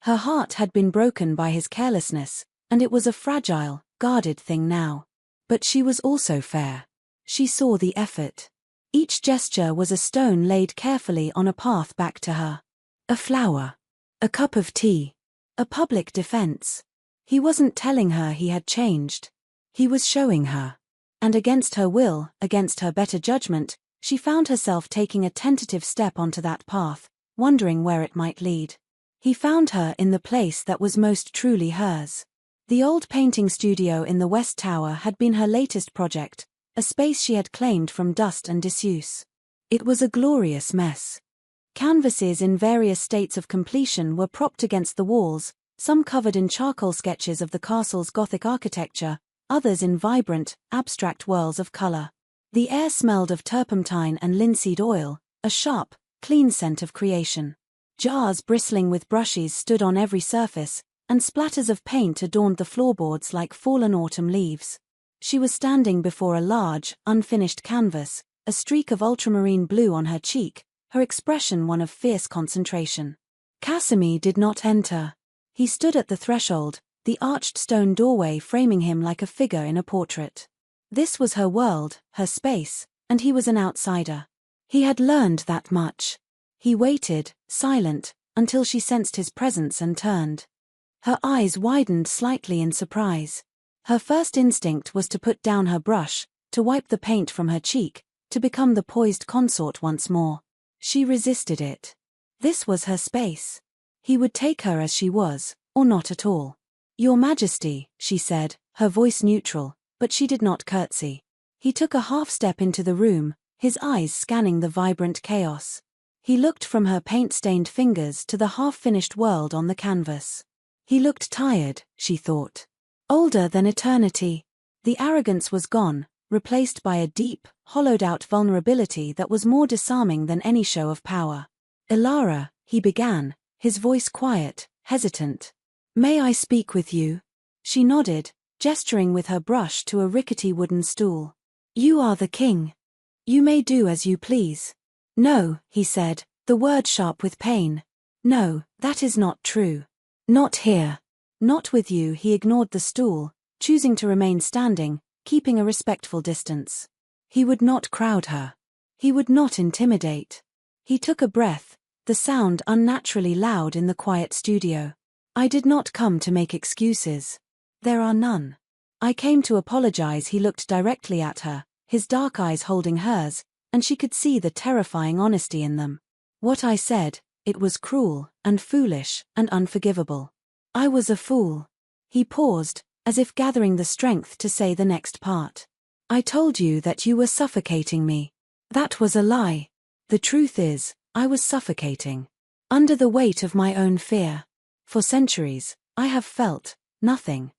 Speaker 1: Her heart had been broken by his carelessness, and it was a fragile, guarded thing now. But she was also fair. She saw the effort. Each gesture was a stone laid carefully on a path back to her. A flower. A cup of tea. A public defense. He wasn't telling her he had changed. He was showing her. And against her will, against her better judgment, she found herself taking a tentative step onto that path, wondering where it might lead. He found her in the place that was most truly hers. The old painting studio in the West Tower had been her latest project, a space she had claimed from dust and disuse. It was a glorious mess. Canvases in various states of completion were propped against the walls, some covered in charcoal sketches of the castle's Gothic architecture, others in vibrant, abstract whirls of color. The air smelled of turpentine and linseed oil, a sharp, clean scent of creation. Jars bristling with brushes stood on every surface, and splatters of paint adorned the floorboards like fallen autumn leaves. She was standing before a large, unfinished canvas, a streak of ultramarine blue on her cheek, her expression one of fierce concentration. Casimir did not enter. He stood at the threshold, the arched stone doorway framing him like a figure in a portrait. This was her world, her space, and he was an outsider. He had learned that much. He waited, silent, until she sensed his presence and turned. Her eyes widened slightly in surprise. Her first instinct was to put down her brush, to wipe the paint from her cheek, to become the poised consort once more. She resisted it. This was her space. He would take her as she was, or not at all. "Your Majesty," she said, her voice neutral, but she did not curtsy. He took a half step into the room, his eyes scanning the vibrant chaos. He looked from her paint-stained fingers to the half-finished world on the canvas. He looked tired, she thought. Older than eternity. The arrogance was gone, replaced by a deep, hollowed-out vulnerability that was more disarming than any show of power. "Ilara," he began, his voice quiet, hesitant. "May I speak with you?" She nodded, gesturing with her brush to a rickety wooden stool. "You are the king. You may do as you please." "No," he said, the word sharp with pain. "No, that is not true. Not here. Not with you." He ignored the stool, choosing to remain standing, keeping a respectful distance. He would not crowd her. He would not intimidate. He took a breath, the sound unnaturally loud in the quiet studio. "I did not come to make excuses. There are none. I came to apologize." He looked directly at her, his dark eyes holding hers, and she could see the terrifying honesty in them. "What I said, it was cruel, and foolish, and unforgivable. I was a fool." He paused, as if gathering the strength to say the next part. "I told you that you were suffocating me. That was a lie. The truth is, I was suffocating. Under the weight of my own fear. For centuries, I have felt nothing.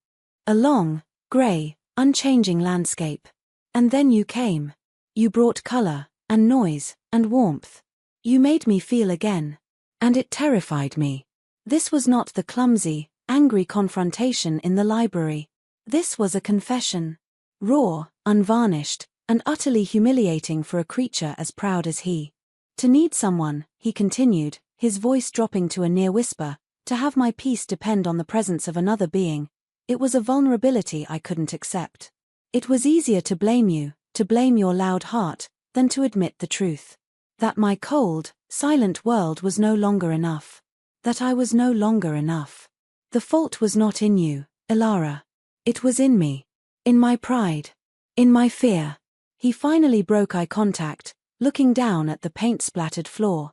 Speaker 1: A long, grey, unchanging landscape. And then you came. You brought color, and noise, and warmth. You made me feel again. And it terrified me." This was not the clumsy, angry confrontation in the library. This was a confession. Raw, unvarnished, and utterly humiliating for a creature as proud as he. "To need someone," he continued, his voice dropping to a near whisper, "to have my peace depend on the presence of another being. It was a vulnerability I couldn't accept. It was easier to blame you, to blame your loud heart, than to admit the truth. That my cold, silent world was no longer enough. That I was no longer enough. The fault was not in you, Ilara. It was in me. In my pride. In my fear." He finally broke eye contact, looking down at the paint-splattered floor.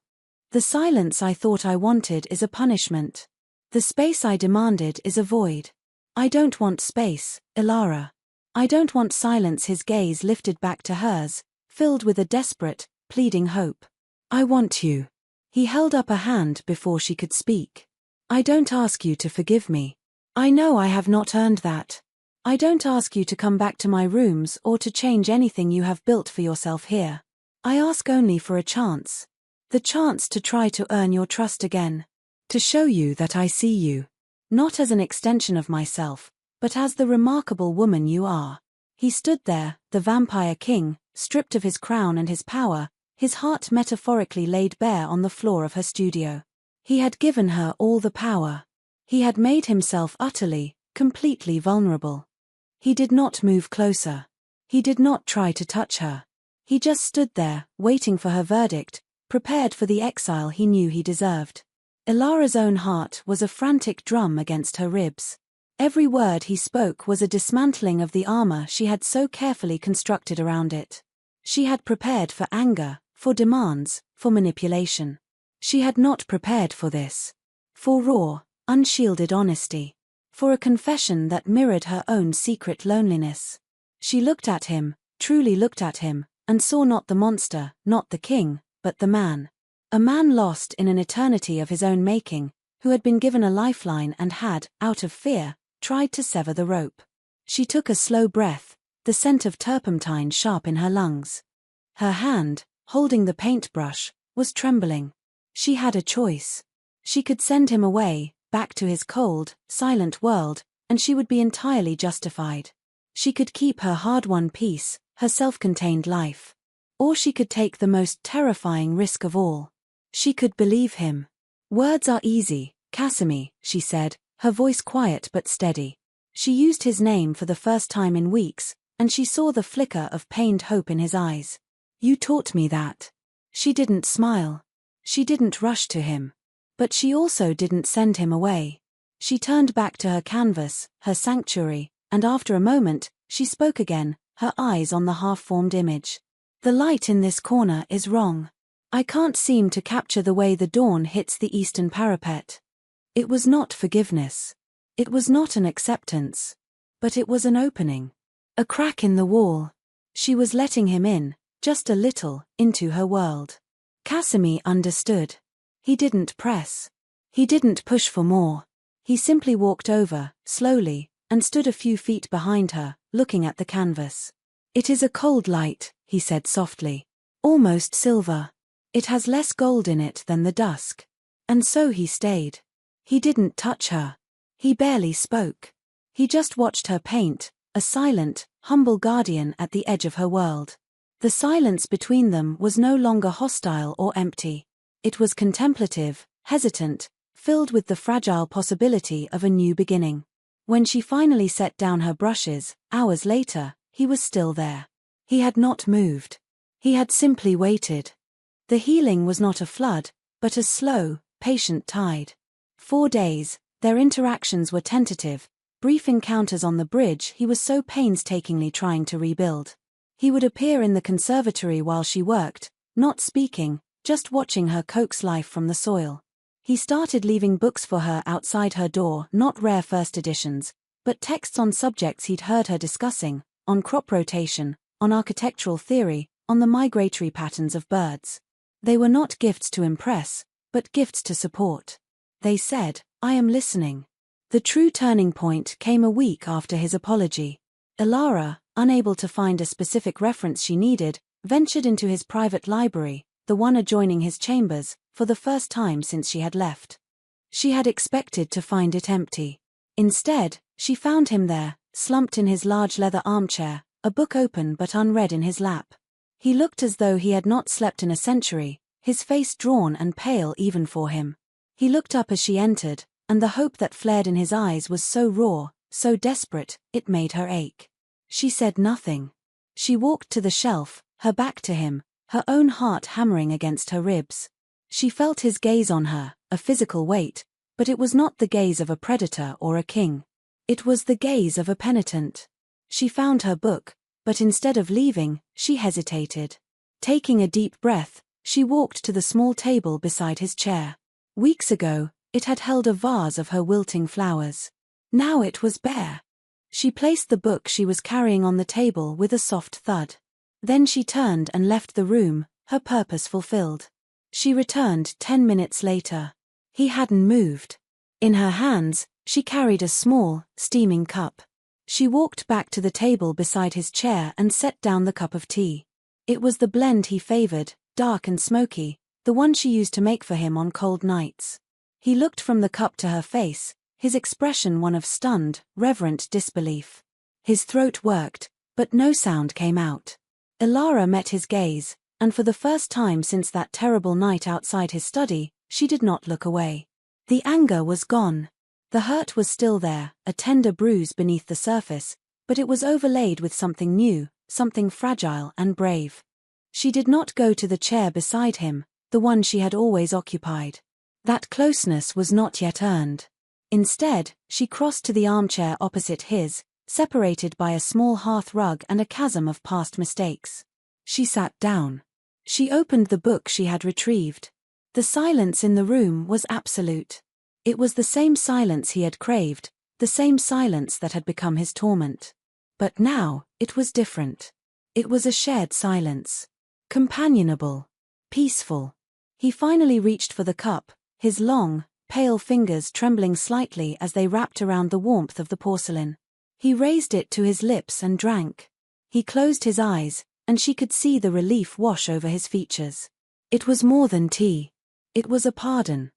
Speaker 1: "The silence I thought I wanted is a punishment. The space I demanded is a void. I don't want space, Ilara. I don't want silence." His gaze lifted back to hers, filled with a desperate, pleading hope. "I want you." He held up a hand before she could speak. "I don't ask you to forgive me. I know I have not earned that. I don't ask you to come back to my rooms or to change anything you have built for yourself here. I ask only for a chance. The chance to try to earn your trust again. To show you that I see you. Not as an extension of myself, but as the remarkable woman you are." He stood there, the vampire king, stripped of his crown and his power, his heart metaphorically laid bare on the floor of her studio. He had given her all the power. He had made himself utterly, completely vulnerable. He did not move closer. He did not try to touch her. He just stood there, waiting for her verdict, prepared for the exile he knew he deserved. Ilara's own heart was a frantic drum against her ribs. Every word he spoke was a dismantling of the armor she had so carefully constructed around it. She had prepared for anger, for demands, for manipulation. She had not prepared for this. For raw, unshielded honesty. For a confession that mirrored her own secret loneliness. She looked at him, truly looked at him, and saw not the monster, not the king, but the man. A man lost in an eternity of his own making, who had been given a lifeline and had, out of fear, tried to sever the rope. She took a slow breath, the scent of turpentine sharp in her lungs. Her hand, holding the paintbrush, was trembling. She had a choice. She could send him away, back to his cold, silent world, and she would be entirely justified. She could keep her hard-won peace, her self-contained life. Or she could take the most terrifying risk of all. She could believe him. "Words are easy, Casimir," she said, her voice quiet but steady. She used his name for the first time in weeks, and she saw the flicker of pained hope in his eyes. "You taught me that." She didn't smile. She didn't rush to him. But she also didn't send him away. She turned back to her canvas, her sanctuary, and after a moment, she spoke again, her eyes on the half-formed image. "The light in this corner is wrong. I can't seem to capture the way the dawn hits the eastern parapet." It was not forgiveness. It was not an acceptance. But it was an opening. A crack in the wall. She was letting him in, just a little, into her world. Casimir understood. He didn't press. He didn't push for more. He simply walked over, slowly, and stood a few feet behind her, looking at the canvas. "It is a cold light," he said softly. "Almost silver. It has less gold in it than the dusk." And so he stayed. He didn't touch her. He barely spoke. He just watched her paint, a silent, humble guardian at the edge of her world. The silence between them was no longer hostile or empty. It was contemplative, hesitant, filled with the fragile possibility of a new beginning. When she finally set down her brushes, hours later, he was still there. He had not moved. He had simply waited. The healing was not a flood, but a slow, patient tide. 4 days, their interactions were tentative, brief encounters on the bridge he was so painstakingly trying to rebuild. He would appear in the conservatory while she worked, not speaking, just watching her coax life from the soil. He started leaving books for her outside her door, not rare first editions, but texts on subjects he'd heard her discussing, on crop rotation, on architectural theory, on the migratory patterns of birds. They were not gifts to impress, but gifts to support. They said, "I am listening." The true turning point came a week after his apology. Ilara, unable to find a specific reference she needed, ventured into his private library, the one adjoining his chambers, for the first time since she had left. She had expected to find it empty. Instead, she found him there, slumped in his large leather armchair, a book open but unread in his lap. He looked as though he had not slept in a century, his face drawn and pale even for him. He looked up as she entered, and the hope that flared in his eyes was so raw, so desperate, it made her ache. She said nothing. She walked to the shelf, her back to him, her own heart hammering against her ribs. She felt his gaze on her, a physical weight, but it was not the gaze of a predator or a king. It was the gaze of a penitent. She found her book, but instead of leaving, she hesitated. Taking a deep breath, she walked to the small table beside his chair. Weeks ago, it had held a vase of her wilting flowers. Now it was bare. She placed the book she was carrying on the table with a soft thud. Then she turned and left the room, her purpose fulfilled. She returned 10 minutes later. He hadn't moved. In her hands, she carried a small, steaming cup. She walked back to the table beside his chair and set down the cup of tea. It was the blend he favored, dark and smoky, the one she used to make for him on cold nights. He looked from the cup to her face, his expression one of stunned, reverent disbelief. His throat worked, but no sound came out. Ilara met his gaze, and for the first time since that terrible night outside his study, she did not look away. The anger was gone. The hurt was still there, a tender bruise beneath the surface, but it was overlaid with something new, something fragile and brave. She did not go to the chair beside him, the one she had always occupied. That closeness was not yet earned. Instead, she crossed to the armchair opposite his, separated by a small hearth rug and a chasm of past mistakes. She sat down. She opened the book she had retrieved. The silence in the room was absolute. It was the same silence he had craved, the same silence that had become his torment. But now, it was different. It was a shared silence. Companionable. Peaceful. He finally reached for the cup, his long, pale fingers trembling slightly as they wrapped around the warmth of the porcelain. He raised it to his lips and drank. He closed his eyes, and she could see the relief wash over his features. It was more than tea. It was a pardon.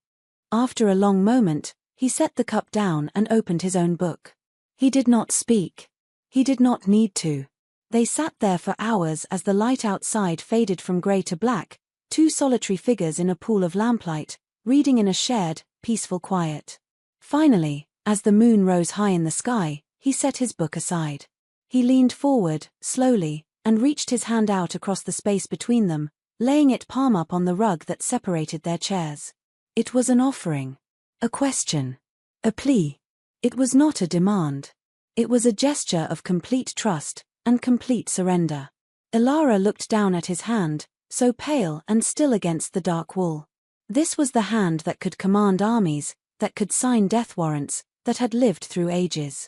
Speaker 1: After a long moment, he set the cup down and opened his own book. He did not speak. He did not need to. They sat there for hours as the light outside faded from grey to black, two solitary figures in a pool of lamplight, reading in a shared, peaceful quiet. Finally, as the moon rose high in the sky, he set his book aside. He leaned forward, slowly, and reached his hand out across the space between them, laying it palm up on the rug that separated their chairs. It was an offering. A question. A plea. It was not a demand. It was a gesture of complete trust and complete surrender. Ilara looked down at his hand, so pale and still against the dark wall. This was the hand that could command armies, that could sign death warrants, that had lived through ages.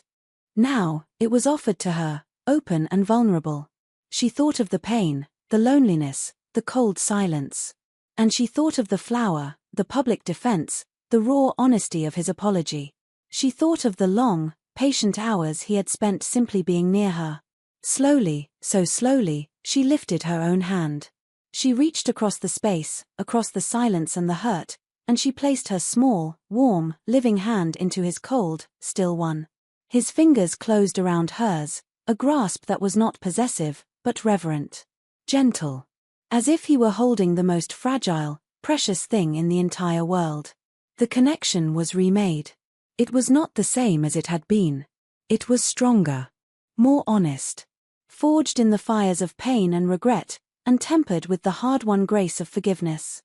Speaker 1: Now, it was offered to her, open and vulnerable. She thought of the pain, the loneliness, the cold silence. And she thought of the flower, the public defense, the raw honesty of his apology. She thought of the long, patient hours he had spent simply being near her. Slowly, so slowly, she lifted her own hand. She reached across the space, across the silence and the hurt, and she placed her small, warm, living hand into his cold, still one. His fingers closed around hers, a grasp that was not possessive, but reverent. Gentle. As if he were holding the most fragile, precious thing in the entire world. The connection was remade. It was not the same as it had been. It was stronger. More honest. Forged in the fires of pain and regret, and tempered with the hard-won grace of forgiveness.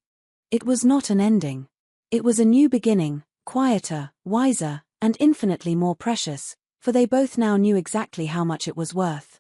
Speaker 1: It was not an ending. It was a new beginning, quieter, wiser, and infinitely more precious, for they both now knew exactly how much it was worth.